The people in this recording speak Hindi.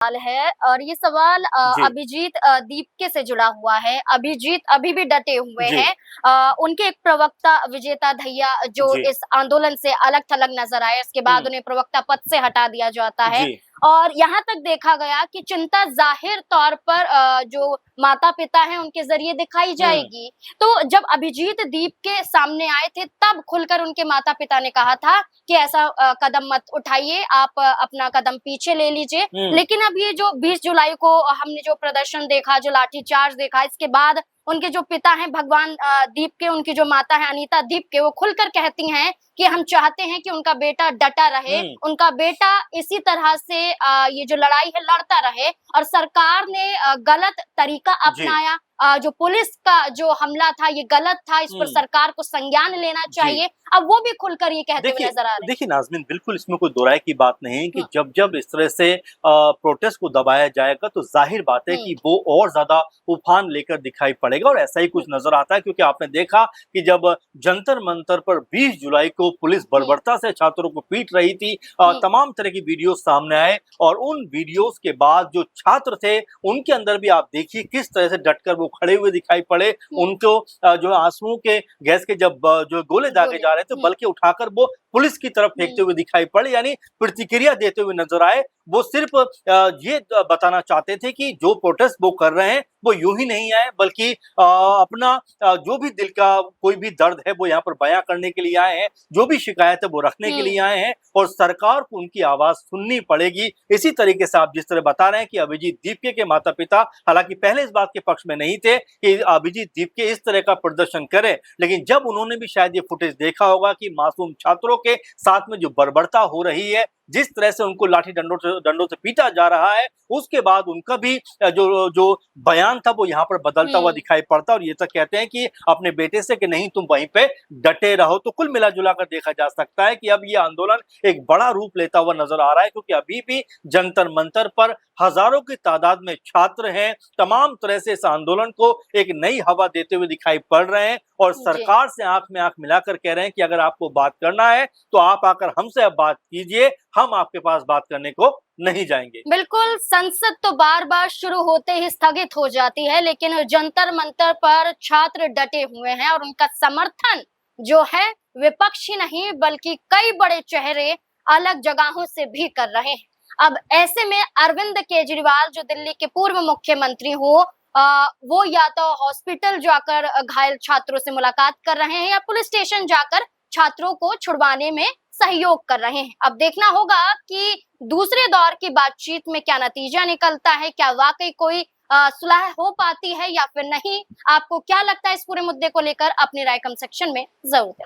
सवाल है और ये सवाल जी, अभिजीत दीपके से जुड़ा हुआ है। अभिजीत अभी भी डटे हुए जी, हैं। उनके एक प्रवक्ता विजेता दहिया जो जी, इस आंदोलन से अलग-थलग नजर आए, इसके बाद हुँ, उन्हें प्रवक्ता पद से हटा दिया जाता है। जी, और यहाँ तक देखा गया कि चिंता ज़ाहिर तौर पर जो माता-पिता हैं उनके ज़रिए दिखाई हुँ, जाएगी। तो जब अभिजीत दीपके सामने आए थे तब खुलकर उनके माता-पिता ने कहा था कि ऐसा कदम मत उठाइए, आप अपना कदम पीछे ले लीजिए। हुँ, लेकिन अब ये जो 20 जुलाई को हमने जो प्रदर्शन देखा, जो लाठीचार्ज देखा, इसके बाद उनके जो पिता हैं भगवान दीप के, उनकी जो माता है अनीता दीप के, वो खुलकर कहती हैं कि हम चाहते हैं कि उनका बेटा डटा रहे, हुँ, उनका बेटा इसी तरह से ये जो लड़ाई है लड़ता रहे। और सरकार ने गलत तरीका जी, अपनाया। जो पुलिस का जो हमला था ये गलत था, इस पर हुँ, सरकार को संज्ञान लेना जी। चाहिए। अब वो भी खुलकर ये कहते हुए देखिए नजर आ रहे हैं। देखिए नाज़मीन बिल्कुल इसमें कोई दो राय की बात नहीं है कि हुँ, जब-जब इस तरह से प्रोटेस्ट को दबाया जाएगा तो ज़ाहिर बात है हुँ, कि वो और ज़्यादा उफ़ान लेकर दिखाई पड़ेगा और ऐसा ही कुछ हुँ, नज़र आता है क्योंकि आपने देखा कि जब जंतर-मंतर पर 20 जुलाई को पुलिस हुँ, बर्बरता से छात्रों को पीट रही थी हुँ, तमाम तरह की वीडियो सामने आए और उन वीडियोज़ के बाद जो छात्र थे, उनके अंदर भी आप देखिए किस तरह से डटकर वो खड़े हुए दिखाई पड़े। हुँ, उनको जो आँसुओं के गैस के जब जो गोले दागे गोले। जा रहे थे, हुँ, बल्कि उठाकर वो पुलिस की तरफ फेंकते हुँ, हुए दिखाई पड़े यानी प्रतिक्रिया देते हुए नज़र आए। वो सिर्फ़ ये बताना चाहते थे कि जो प्रोटेस्ट वो कर रहे हैं, वो यूँ ही नहीं आए बल्कि अपना जो भी दिल का कोई भी दर्द है वो यहाँ पर बयाँ करने के लिए आए हैं, जो भी शिकायत है वो रखने के हुँ, लिए आए हैं और सरकार को उनकी आवाज़ सुननी पड़ेगी। इसी तरीके से आप जिस तरह बता रहे हैं कि अभिजीत दीपके के माता-पिता हालाँकि पहले इस बात के पक्ष में नहीं थे कि अभिजीत दीपके इस तरह का प्रदर्शन करें, लेकिन जब उन्होंने भी शायद ये फुटेज देखा होगा कि मासूम छात्रों के साथ में जो बर्बरता हो रही है, जिस तरह से उनको लाठी डंडों से पीटा जा रहा है, उसके बाद उनका भी जो जो बयान था वो यहाँ पर बदलता हुआ हुँ, दिखाई पड़ता है और ये तक कहते हैं कि अपने बेटे से कि नहीं तुम वहीं पे डटे रहो। तो कुल मिला-जुला कर देखा जा सकता है कि अब ये आंदोलन एक बड़ा रूप लेता हुआ नज़र आ रहा है क्योंकि अभी भी जंतर-मंतर पर हज़ारों की तादाद में छात्र हैं, तमाम तरह से इस आंदोलन को एक नई हवा देते हुए दिखाई पड़ रहे हैं और जी। सरकार से आँख में आँख मिलाकर कह रहे हैं कि अगर आपको बात करना है, तो आप आकर हमसे अब बात कीजिए, हम आपके पास बात करने को नहीं जाएँगे। बिल्कुल, संसद तो बार-बार शुरू होते ही स्थगित हो जाती है, लेकिन जंतर-मंतर पर छात्र डटे हुए हैं और उनका समर्थन जो है विपक्ष ही नहीं बल्कि कई बड़े चेहरे अलग जगहों से भी कर रहे हैं। अब ऐसे में अरविंद केजरीवाल जो दिल्ली के पूर्व मुख्यमंत्री हो वो या तो हॉस्पिटल जाकर घायल छात्रों से मुलाकात कर रहे हैं या पुलिस स्टेशन जाकर छात्रों को छुड़वाने में सहयोग कर रहे हैं। अब देखना होगा कि दूसरे दौर की बातचीत में क्या नतीजा निकलता है, क्या वाक़ई कोई सुलह हो पाती है या फिर नहीं? आपको क्या लगता है इस पूरे मुद्दे को लेकर? अपनी राय कमेंट सेक्शन में ज़रूर दें।